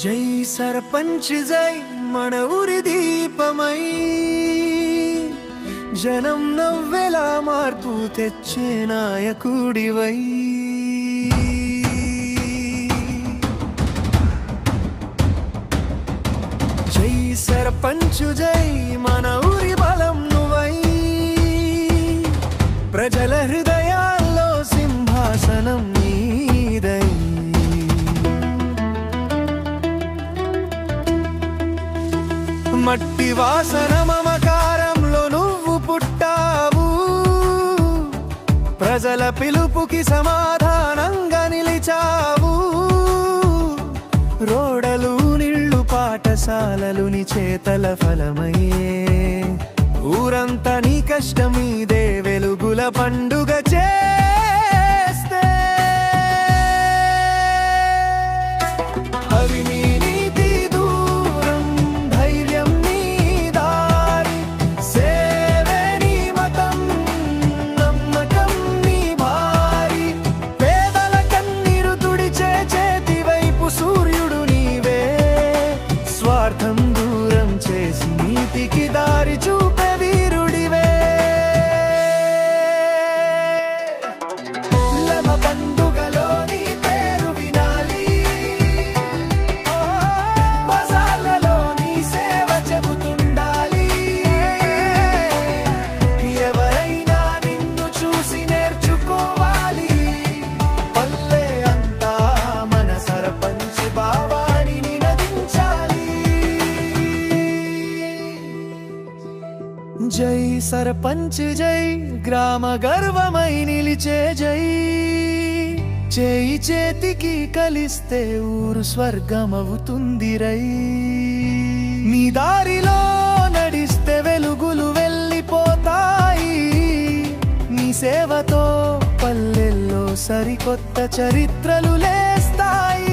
జై సర్పంచ్ జై మన ఊరి దీపమై జనం నవ్వెలా మార్పు తెచ్చే నాయకుడివై జై సర్పంచ్ జై మన ఊరి బలం నువ్వై ప్రజల హృదయాల్లో సింహాసనం నీదై మట్టి వాసన మమకారంలో నువ్వు పుట్టావు ప్రజల పిలుపుకి సమాధానంగా నిలిచావు రోడలు నిళ్ళు పాఠశాలలు నీ చేతల ఫలమయ్యే ఊరంతా నీ కష్టమీదే వెలుగుల పండుగ చేస్తే అవినీతి దూరం ధైర్యం నీ దారి సేవే నీ మతం నమ్మకం నీ భారీ పేదల కన్నీరు తుడిచే చేతి వైపు సూర్యుడు నీవే స్వార్థం దూరం చేసి నీతికి దారి చూపే వీరుడివే లమ పండుగలో నీ పేరు వినాలి బజార్లలో నీ సేవ చెబుతుండాలి ఎవరైనా నిన్ను చూసి నేర్చుకోవాలి పల్లె అంతా మన సర్పంచ్ భావాన్ని నినదించాలి జై సర్పంచ్ జై గ్రామ గర్వమై నిలిచే జై చేయి చేతికి కలిస్తే ఊరు స్వర్గమవుతుంది రై నీ దారిలో నడిస్తే వెలుగులు వెళ్ళిపోతాయి నీ సేవతో పల్లెల్లో సరికొత్త చరిత్రలు లేస్తాయి